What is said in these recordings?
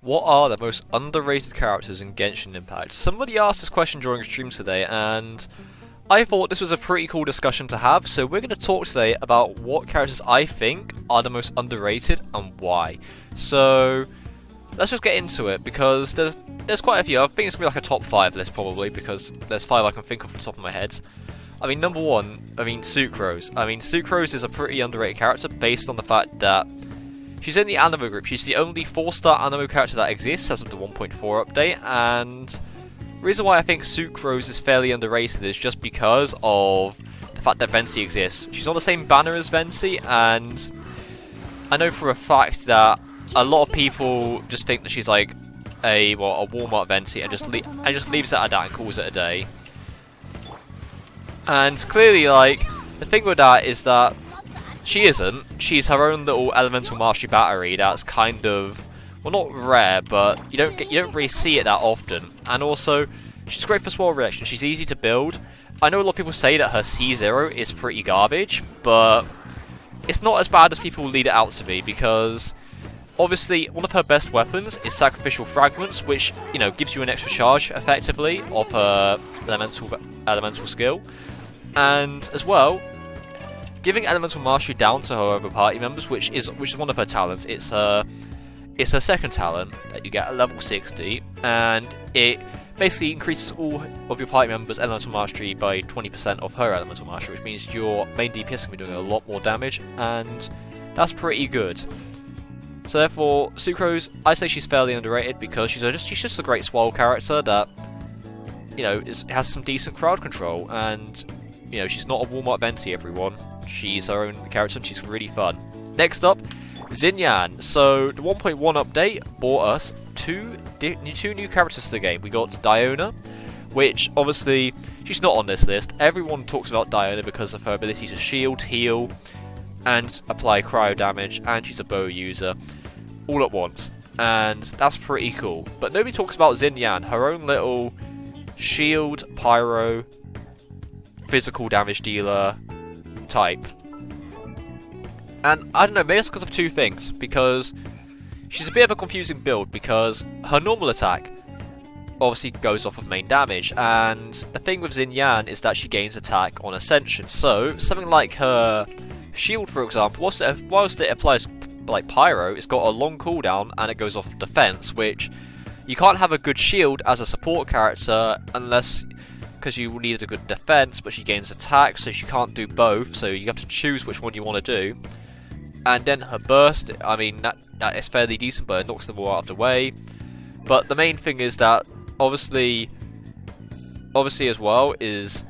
What are the most underrated characters in Genshin Impact? Somebody asked this question during stream today, and I thought this was a pretty cool discussion to have, so we're going to talk today about what characters I think are the most underrated and why. So, let's just get into it, because there's quite a few. I think it's going to be like a top 5 list probably, because there's 5 I can think of off the top of my head. I mean, number 1, Sucrose. Sucrose is a pretty underrated character based on the fact that she's in the Animo group. She's the only 4-star Animo character that exists as of the 1.4 update, and the reason why I think Sucrose is fairly underrated is just because of the fact that Venti exists. She's on the same banner as Venti, and I know for a fact that a lot of people just think that she's like a Walmart Venti and just leaves it at that and calls it a day. And clearly, like, the thing with that is that she isn't. She's her own little elemental mastery battery that's kind of, well, not rare, but you don't really see it that often. And also, she's great for small reaction. She's easy to build. I know a lot of people say that her C0 is pretty garbage, but it's not as bad as people lead it out to be, because obviously one of her best weapons is Sacrificial Fragments, which, you know, gives you an extra charge effectively of her elemental skill. And as well, giving elemental mastery down to her other party members, which is one of her talents. It's her second talent that you get at level 60, and it basically increases all of your party members' elemental mastery by 20% of her elemental mastery, which means your main DPS can be doing a lot more damage, and that's pretty good. So therefore, Sucrose, I say she's fairly underrated because she's just a great swole character that, you know, has some decent crowd control, and, you know, she's not a Walmart Venti, everyone. She's her own character and she's really fun. Next up, Xinyan. So the 1.1 update brought us two new characters to the game. We got Diona, which obviously she's not on this list. Everyone talks about Diona because of her ability to shield, heal, and apply cryo damage, and she's a bow user all at once, and that's pretty cool. But nobody talks about Xinyan, her own little shield, pyro, physical damage dealer type. And I don't know, maybe it's because of two things, because she's a bit of a confusing build, because her normal attack obviously goes off of main damage, and the thing with Xinyan is that she gains attack on ascension. So something like her shield, for example, whilst it applies like pyro, it's got a long cooldown and it goes off of defense, which you can't have a good shield as a support character unless, because you will need a good defense, but she gains attack, so she can't do both, so you have to choose which one you want to do. And then her burst, I mean, that is fairly decent, but it knocks them all out of the way. But the main thing is that obviously as well, is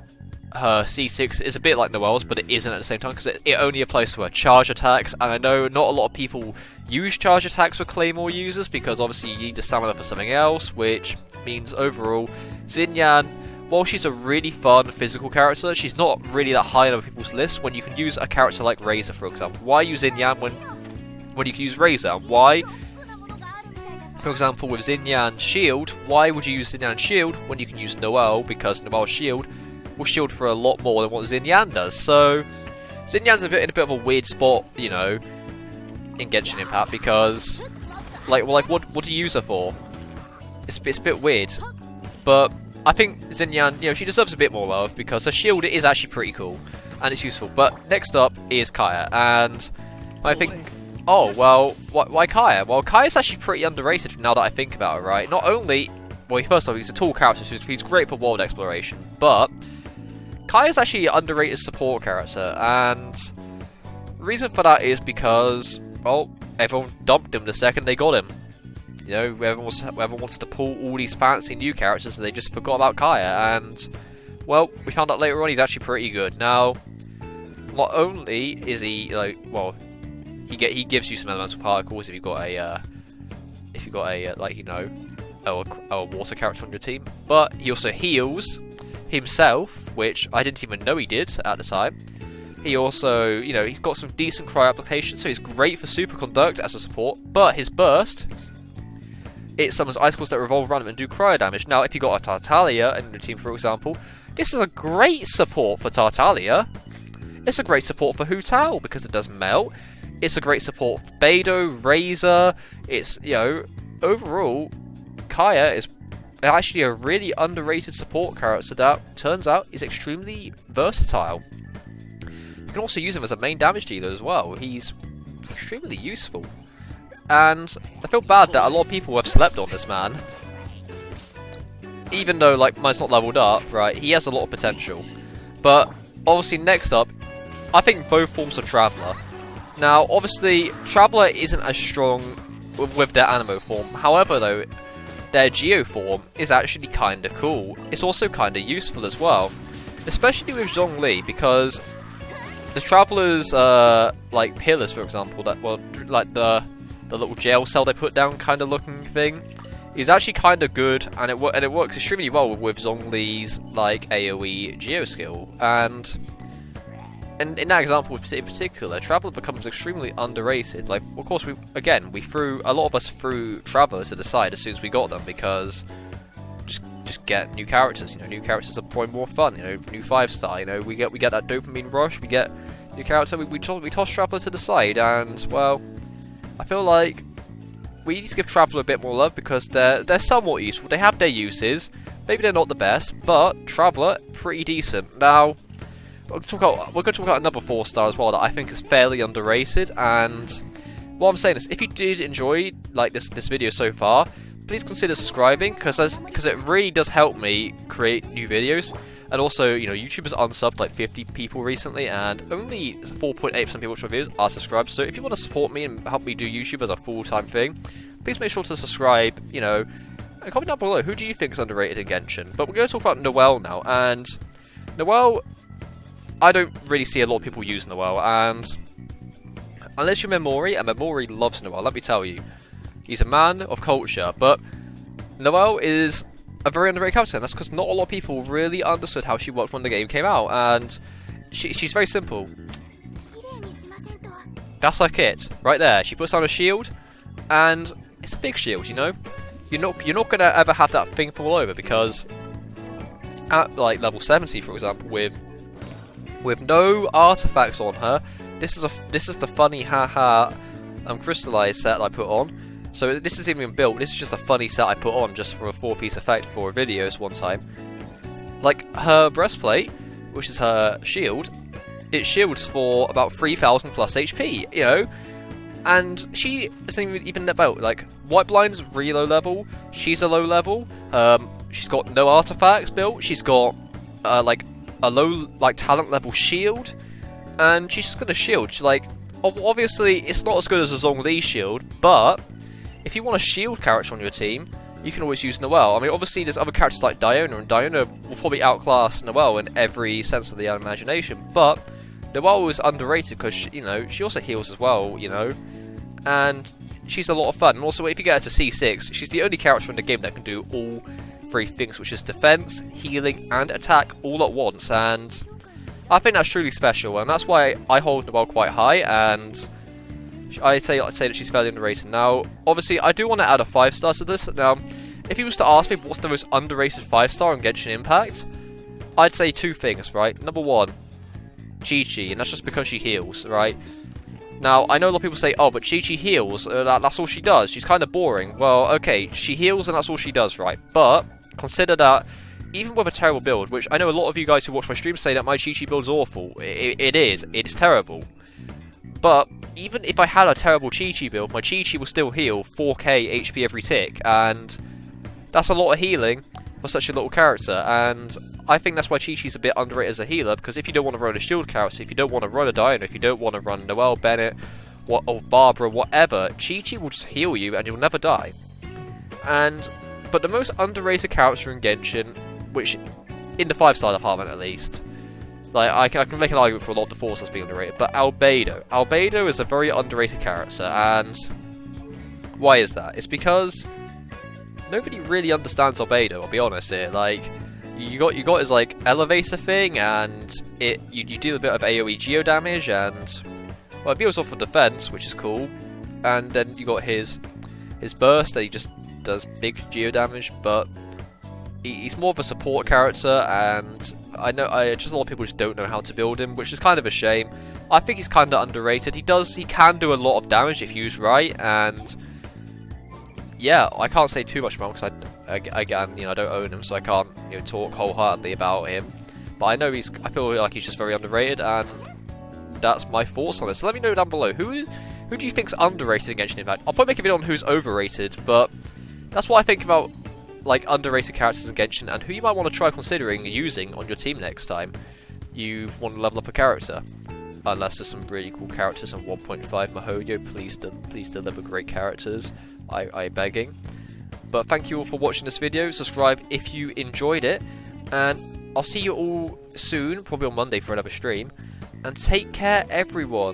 her C6 is a bit like Noelle's, but it isn't at the same time, because it only applies to her charge attacks, and I know not a lot of people use charge attacks for Claymore users, because obviously you need the stamina for something else, which means overall, Xinyan, while she's a really fun physical character, she's not really that high on other people's list when you can use a character like Razor, for example. Why use Xinyan when you can use Razor? Why, for example, with Xinyan Shield, why would you use Xinyan Shield when you can use Noelle, because Noelle's Shield will shield for a lot more than what Xinyan does. So Xinyan's in a bit of a weird spot, you know, in Genshin Impact, because like what do you use her for? It's a bit weird. But I think Xinyan, you know, she deserves a bit more love, because her shield is actually pretty cool and it's useful. But next up is Kaeya, and I think, oh well, why Kaeya? Well, Kaeya's actually pretty underrated now that I think about it, right? Not only, well, first of all, he's a tall character, so he's great for world exploration, but Kaeya's actually an underrated support character, and the reason for that is because, well, everyone dumped him the second they got him. You know, everyone wants to pull all these fancy new characters, and they just forgot about Kaeya, and, well, we found out later on he's actually pretty good. Now, not only is he, like, well, he gives you some elemental particles if you've got a like, you know, a water character on your team, but he also heals himself, which I didn't even know he did at the time. He also, you know, he's got some decent cryo application, so he's great for superconduct as a support, but his burst, it summons icicles that revolve around him and do cryo damage. Now, if you got a Tartaglia in your team, for example, this is a great support for Tartaglia. It's a great support for Hu Tao, because it does melt. It's a great support for Albedo, Razor. It's, you know, overall, Kaeya is actually a really underrated support character that turns out is extremely versatile. You can also use him as a main damage dealer as well. He's extremely useful. And I feel bad that a lot of people have slept on this man. Even though, like, mine's not leveled up, right, he has a lot of potential. But, obviously, next up, I think both forms of Traveller. Now, obviously, Traveller isn't as strong with their Animo form. However, though, their Geo form is actually kinda cool. It's also kinda useful as well. Especially with Zhongli, because the Traveller's, like, pillars, for example, that, well, like the little jail cell they put down kinda looking thing, is actually kinda good, and it works extremely well with Zhongli's, like, AoE Geo skill. And in that example in particular, Traveller becomes extremely underrated. Like, of course, a lot of us threw Traveller to the side as soon as we got them, because just get new characters. You know, new characters are probably more fun. You know, new 5-star. You know, we get that dopamine rush. We get new character. We toss Traveller to the side, and well, I feel like we need to give Traveller a bit more love because they're somewhat useful. They have their uses. Maybe they're not the best, but Traveller pretty decent. Now, we're going to talk about another 4-star as well that I think is fairly underrated. And what I'm saying is, if you did enjoy like this video so far, please consider subscribing because it really does help me create new videos. And also, you know, YouTube has unsubbed like 50 people recently, and only 4.8% of people watch my videos are subscribed. So if you want to support me and help me do YouTube as a full-time thing, please make sure to subscribe. You know, and comment down below who do you think is underrated in Genshin. But we're going to talk about Noelle now, and Noelle, I don't really see a lot of people use Noelle, and unless you're Memori, and Memori loves Noelle, let me tell you, he's a man of culture. But Noelle is a very underrated character, and that's because not a lot of people really understood how she worked when the game came out, and she's very simple. That's her kit, right there. She puts on a shield, and it's a big shield, you know? You're not gonna ever have that thing fall over, because at like level 70, for example, with no artifacts on her, this is the funny haha crystallized set I put on. So this isn't even built, this is just a funny set I put on just for a 4-piece effect for videos one time. Like, her breastplate, which is her shield, it shields for about 3000 plus HP, you know? And she isn't even about, like, White Blind's really low level, she's a low level, she's got no artifacts built, she's got, like, a low, like, talent level shield, and she's just gonna shield. She's like, obviously, it's not as good as a Zhongli shield, but if you want a shield character on your team, you can always use Noelle. I mean, obviously, there's other characters like Diona, and Diona will probably outclass Noelle in every sense of the imagination. But Noelle is underrated because, you know, she also heals as well, you know, and she's a lot of fun. And also, if you get her to C6, she's the only character in the game that can do all 3 things, which is defense, healing, and attack all at once. And I think that's truly special, and that's why I hold Noelle quite high, and I'd say that she's fairly underrated. Now, obviously, I do want to add a 5-star to this. Now, if you was to ask me what's the most underrated 5-star in Genshin Impact, I'd say 2 things, right? Number 1, Chi-Chi, and that's just because she heals, right? Now, I know a lot of people say, oh, but Chi-Chi heals, that's all she does, she's kind of boring. Well, okay, she heals and that's all she does, right? But consider that even with a terrible build, which I know a lot of you guys who watch my stream say that my Chi-Chi build is awful, it's terrible. But even if I had a terrible Chi-Chi build, my Chi-Chi will still heal 4k HP every tick, and that's a lot of healing for such a little character, and I think that's why Chi-Chi's a bit underrated as a healer, because if you don't want to run a shield character, if you don't want to run a Diana, if you don't want to run Noelle, Bennett, or Barbara, whatever, Chi-Chi will just heal you and you'll never die. But the most underrated character in Genshin, which, in the 5-star department at least, like, I can make an argument for a lot of the 4-stars being underrated, but Albedo. Albedo is a very underrated character, and why is that? It's because nobody really understands Albedo, I'll be honest here. Like, you got his, like, elevator thing, and you deal a bit of AoE geo damage, and, well, it builds off of defense, which is cool, and then you got his burst, that he just does big geo damage, but he's more of a support character, and just a lot of people just don't know how to build him, which is kind of a shame. I think he's kind of underrated. He can do a lot of damage if used right, and yeah, I can't say too much about him because again, you know, I don't own him, so I can't, you know, talk wholeheartedly about him. But I know I feel like he's just very underrated, and that's my thoughts on it. So let me know down below, who do you think's underrated in Genshin Impact? I'll probably make a video on who's overrated, but that's what I think about like underrated characters in Genshin, and who you might want to try considering using on your team next time you want to level up a character. Unless there's some really cool characters on 1.5 Mihoyo, please deliver great characters. I'm begging. But thank you all for watching this video. Subscribe if you enjoyed it, and I'll see you all soon, probably on Monday for another stream. And take care, everyone.